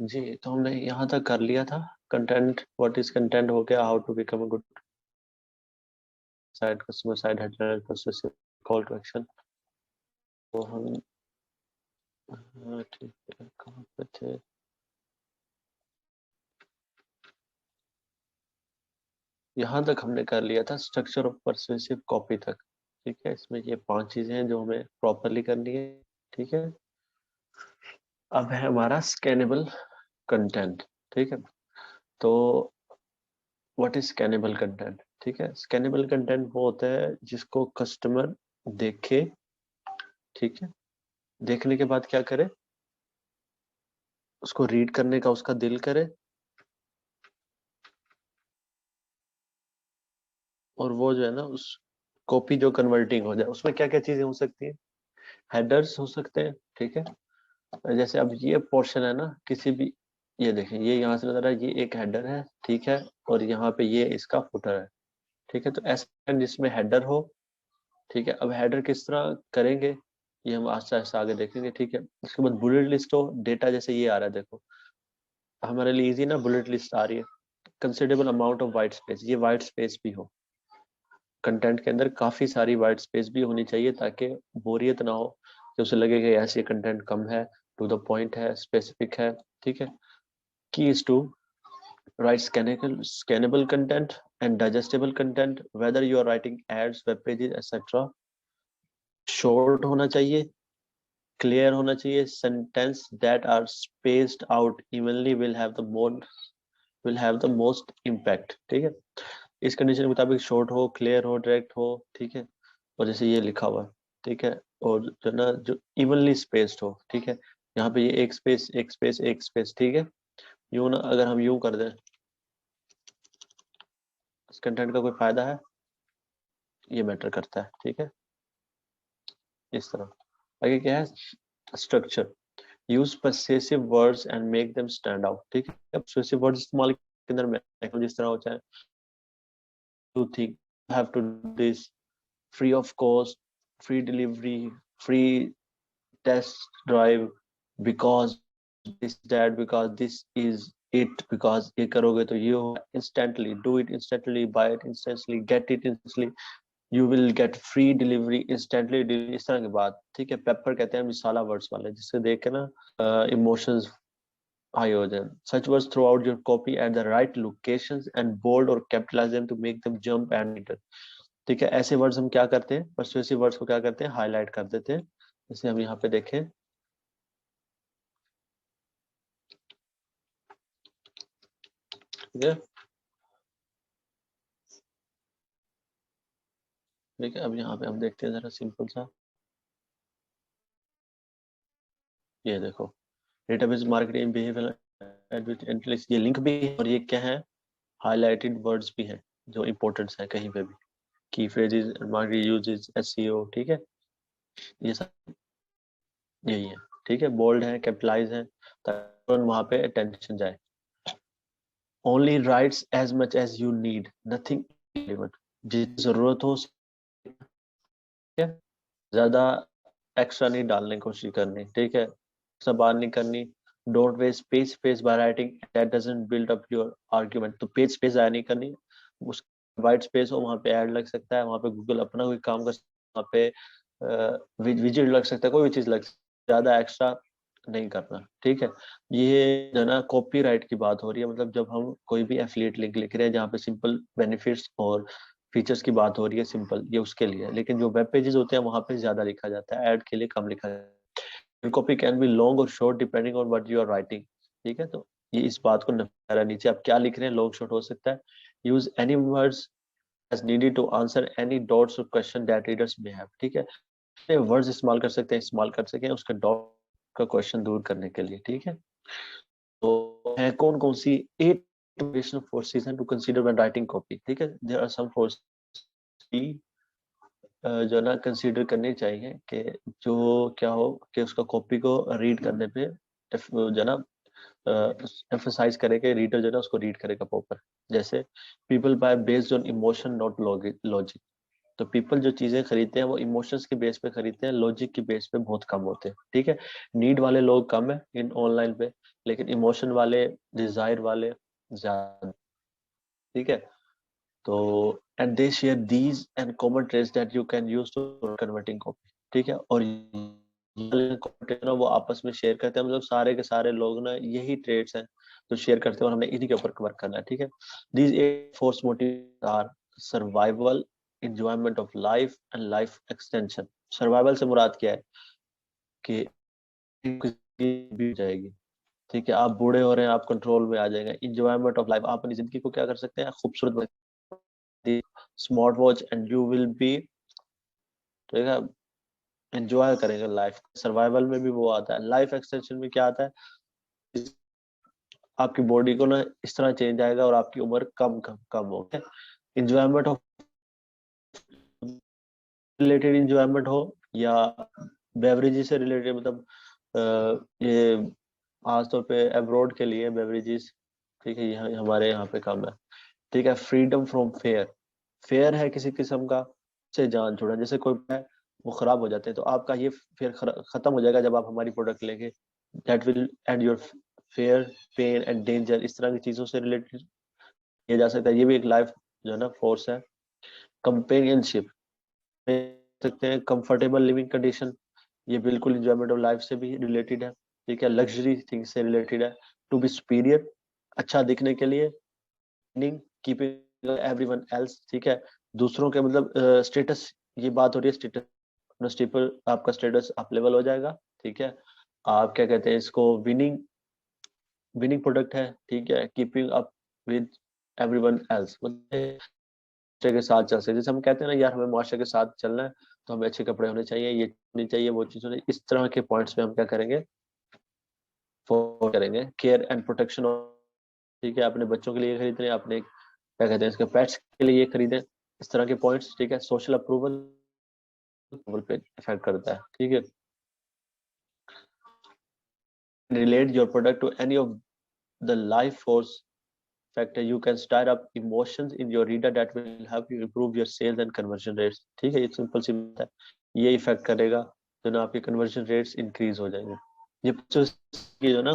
जी, तो हमने यहाँ तक कर लिया था। कंटेंट, व्हाट इज कंटेंट हो गया, how to become a good site customer site header process call to action. तो हम हाँ, ठीक है, कहाँ पे थे? यहाँ तक हमने कर लिया था स्ट्रक्चर ऑफ परsuasive कॉपी तक। ठीक है, इसमें ये 5 चीजें हैं जो हमें प्रॉपरली करनी है। ठीक है, अब है हमारा स्कैनेबल कंटेंट। ठीक है, तो व्हाट इज स्कैनेबल कंटेंट? ठीक है, स्कैनेबल कंटेंट वो होता है जिसको कस्टमर देखे। ठीक है, देखने के बाद क्या करे? उसको रीड करने का उसका दिल करे, और वो जो है ना उस कॉपी जो कन्वर्टिंग हो जाए। उसमें क्या क्या चीजें हो सकती है? हेडर्स हो सकते हैं। ठीक है, जैसे अब ये पोर्शन है ना किसी भी, ये देखें, ये यहाँ से नजर आ रहा है, ये एक हेडर है। ठीक है, और यहाँ पे ये इसका फुटर है। ठीक है, तो ऐसा जिसमें हेडर हो। ठीक है, अब हेडर किस तरह करेंगे ये हम आस्ते आस्ते आगे देखेंगे। ठीक है, उसके बाद बुलेट लिस्ट हो, डेटा जैसे ये आ रहा है, देखो हमारे लिए इजी ना, बुलेट लिस्ट आ रही है। Considerable amount of white space, ये वाइट स्पेस भी हो, कंटेंट के अंदर काफी सारी वाइट स्पेस भी होनी चाहिए ताकि बोरियत ना हो, कि उसे लगे कि ऐसे कंटेंट कम है, टू द पॉइंट है, स्पेसिफिक है। ठीक है, key is to write scannable content and digestible content, whether you are writing ads, web pages, etc. Short होना चाहिए, क्लियर होना चाहिए, sentence that are spaced out evenly will have the most impact। ठीक है, इस कंडीशन के मुताबिक short हो, क्लियर हो, डायरेक्ट हो। ठीक है, और जैसे ये लिखा हुआ है। ठीक है, और जो ना जो इवनली स्पेस्ड हो। ठीक है, यहाँ पे ये एक स्पेस एक स्पेस एक स्पेस। ठीक है, यूं ना अगर हम यूं कर दें, इस कंटेंट का कोई फायदा है? ये मैटर करता है। ठीक है, इस तरह। आगे क्या है? Structure. Use possessive words and make them stand out. ठीक है, possessive वर्ड्स इस्तेमाल के अंदर मैं जिस तरह होता है, to think, have to do this, free of cost, free delivery, free test drive, because this that, because this is it, because ये करोगे तो ये होगा, instantly do it, instantly buy it, instantly get it, instantly you will get free delivery, instantly delivery, इस तरह की बात। ठीक है, पेपर कहते हैं मिसाला वर्ड्स वाले, जिससे देख के ना इमोशंस हाई हो जाए। Such words throughout your copy at the right locations and bold और capitalise them to make them jump and metre. ठीक है, ऐसे वर्ड्स हम क्या करते हैं, परसुएसिव वर्ड्स को क्या करते हैं, हाईलाइट कर देते हैं। जैसे हम यहाँ पे देखें, ठीक है। ठीक है, अब यहाँ पे हम देखते हैं जरा सिंपल सा, ये देखो, डेटाबेस मार्केटिंग बिहेवियर, ये लिंक भी है, और ये क्या है, हाईलाइटेड वर्ड्स भी हैं जो इंपॉर्टेंट है कहीं पे भी, की फ्रेजेस, मार्केट यूजेस, एसईओ। ठीक है, ये सब यही है। ठीक है, बोल्ड है, कैपिटलाइज है, ताकि वहां पे अटेंशन जाए। Only writes as much as you need, nothing limit, जितनी जरूरत हो। ठीक है, ज्यादा एक्स्ट्रा नहीं डालने की कोशिश करनी। ठीक है, सब बात नहीं करनी। Don't waste page space by writing that doesn't build up your argument, तो पेज स्पेस आया नहीं करनी। उस वाइट स्पेस हो, वहां पे ऐड लग सकता है, वहां पे गूगल अपना कोई काम कर सकता है, वहां पे विजिट लग सकता है, कोई भी चीज लग सकती है, ज्यादा एक्स्ट्रा नहीं करना। ठीक है, ये जो ना कॉपीराइट की बात हो रही है, मतलब जब हम कोई भी एफिलिएट लिंक लिख रहे हैं जहाँ पे सिंपल बेनिफिट्स और फीचर्स की बात हो रही है, सिंपल, ये उसके लिए है। लेकिन जो वेब पेजेस होते हैं वहां पे ज्यादा लिखा जाता है, ऐड के लिए कम लिखा जाता है। कॉपी कैन बी लॉन्ग और short depending on what you are writing. ठीक है, तो ये इस बात को नजर नीचे आप क्या लिख रहे हैं, लॉन्ग शॉर्ट हो सकता है। Use any words as needed to answer any doubts और question that readers may have. ठीक है, वर्ड्स इस्तेमाल कर सकते हैं, इस्तेमाल कर सकें उसका डाउट का क्वेश्चन दूर करने के लिए। ठीक है, तो है कौन कौन सी 8 मोटिवेशनल फोर्सेस हैं to consider when writing copy. ठीक है, देयर आर सम फोर्सेस जो ना कंसीडर करनी चाहिए, कि जो क्या हो कि उसका कॉपी को रीड करने पे जो ना एम्फसाइज करे कि रीडर जो है ना उसको रीड करेगा प्रॉपर। जैसे people buy based on emotion not logic. तो पीपल जो चीजें खरीदते हैं वो इमोशंस के बेस पे खरीदते हैं, लॉजिक के बेस पे बहुत कम होते हैं, ठीक है। नीड वाले लोग कम है इन ऑनलाइन पे, लेकिन इमोशन वाले, डिजायर वाले ज्यादा, ठीक है। तो and they share these and common trades that you can use to converting copy, ठीक है। और ये content ना वो आपस में शेयर करते हैं, मतलब सारे के सारे लोग ना यही ट्रेड्स हैं तो शेयर करते हैं, और हमें इन्हीं के ऊपर वर्क करना है, ठीक है। These eight force motive are survival, enjoyment of life and life extension. Survival से मुराद क्या है कि किसी भी हो जाएगी, ठीक है। आप बूढ़े हो रहे हैं, आप कंट्रोल में आ जाएंगे। इंजॉयमेंट ऑफ लाइफ, आप अपनी जिंदगी को क्या कर सकते हैं, खूबसूरत, smart watch and you will be, ठीक है, एंजॉय करेंगे लाइफ। सर्वाइवल में भी वो आता है। लाइफ एक्सटेंशन में क्या आता है, आपकी बॉडी को ना इस तरह चेंज आएगा और आपकी उम्र कम कम कम होगी। इंजॉयमेंट ऑफ रिलेटेड इंजॉयमेंट हो या बेवरेजेस से रिलेटेड, मतलब ये खास तौर पे अब्रॉड के लिए बेवरेजेस, ठीक है, ये हमारे यहाँ पे कम है, ठीक है। फ्रीडम फ्रॉम फेयर, फेयर है किसी किस्म का से जान छुड़ा, जैसे कोई है वो खराब हो जाते हैं तो आपका ये फेयर खत्म हो जाएगा जब आप हमारी प्रोडक्ट लेंगे। That will end your fear, pain and danger, इस तरह की चीजों से रिलेटेड किया जा सकता है। ये भी एक लाइफ जो है ना फोर्स है। कंपेनियनशिप सकते हैं, कंफर्टेबल लिविंग कंडीशन, ये बिल्कुल इंजॉयमेंट ऑफ लाइफ से भी रिलेटेड है, ठीक है। लग्जरी थिंग से रिलेटेड है। टू बी सुपीरियर, अच्छा दिखने के लिए। कीपिंग एवरीवन एल्स, ठीक है, दूसरों के मतलब स्टेटस, ये बात हो रही है स्टेटस, स्टेपल, आपका स्टेटस अप लेवल हो जाएगा, ठीक है। आप क्या कहते हैं इसको, विनिंग, विनिंग प्रोडक्ट है, ठीक है। Keeping up with everyone else, मतलब के साथ चल सकते, जैसे हम कहते हैं ना यार हमें मुआशरे के साथ चलना है तो हमें अच्छे कपड़े होने चाहिए, ये होनी चाहिए, वो चीज होनी, इस तरह के पॉइंट्स पे हम क्या करेंगे, फोकस करेंगे। केयर एंड प्रोटेक्शन, ठीक है, अपने बच्चों के लिए खरीद रहे हैं, अपने क्या कहते हैं इसके पेट्स के लिए खरीदें, इस तरह के पॉइंट्स, ठीक है। सोशल अप्रूवल पे इफेक्ट करता है, ठीक है। Relate your product to any of the life force factor, you can stir up emotions in your reader that will help you improve your sales and conversion rates, ठीक है। ये simple सी बात है, ये इफेक्ट करेगा तो ना आपके कन्वर्जन रेट्स इंक्रीज हो जाएंगे। ये जो ना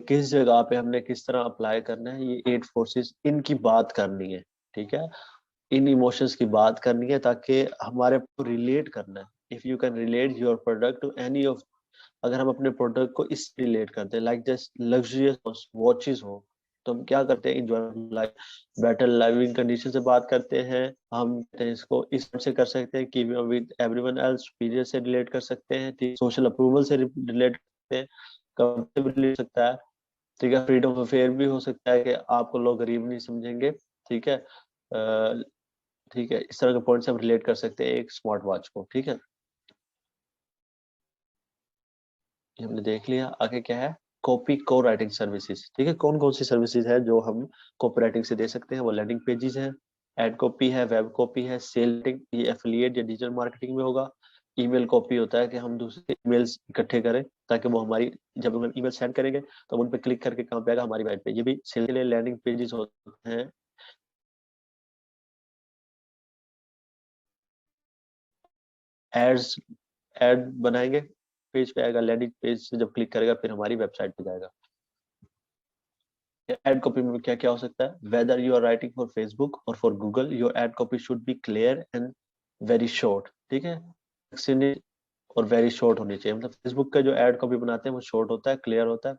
किस जगह पे हमने किस तरह अप्लाई करना है, ये 8 फोर्सेस, इनकी बात करनी है, ठीक है। इन इमोशंस की बात करनी है ताकि हमारे को रिलेट करना है। If you can relate your product to any of, अगर हम अपने प्रोडक्ट को इस रिलेट करते हैं, लाइक जस्ट लग्जरियस वॉचेस हो, तो हम क्या करते हैं, enjoy life, better living condition से बात करते हैं। हम कहते हैं इसको इस तरह से कर सकते हैं कि विद एवरीवन एल्स, सुपीरियर से रिलेट कर सकते हैं, ठीक, सोशल अप्रूवल से रिलेट करते हैं, कंफर्टेबल हो सकता है, ठीक है। फ्रीडम ऑफ अफेयर भी हो सकता है कि आपको लोग गरीब नहीं समझेंगे, ठीक है। ठीक है, इस तरह के पॉइंट से हम रिलेट कर सकते हैं एक स्मार्ट वॉच को, ठीक है। ये हमने देख लिया। आगे क्या है, कॉपी को राइटिंग सर्विसेज, ठीक है। कौन कौन सी सर्विसेज है जो हम कॉपी राइटिंग से दे सकते हैं, वो लैंडिंग पेजेस है, एड कॉपी है, वेब कॉपी है, सेलिंग, ये एफिलिएट या डिजिटल मार्केटिंग में होगा। ईमेल कॉपी होता है कि हम दूसरे ईमेल्स इकट्ठे करें ताकि वो हमारी, जब हम ईमेल सेंड करेंगे तो हम उन पर क्लिक करके काम पे आएगा हमारी वेब पे, ये भी सेल के लिए लैंडिंग पेजेस होते हैं। एड्स, एड बनाएंगे, पेज पे आएगा, लैंडिंग पेज से जब क्लिक करेगा फिर हमारी वेबसाइट पे जाएगा। एड कॉपी में क्या क्या हो सकता है, whether you are writing for Facebook और for Google, your ad copy should be clear and very short, ठीक है। और वेरी शॉर्ट होनी चाहिए, मतलब फेसबुक का जो एड कॉपी बनाते हैं वो शॉर्ट होता है, क्लियर होता है,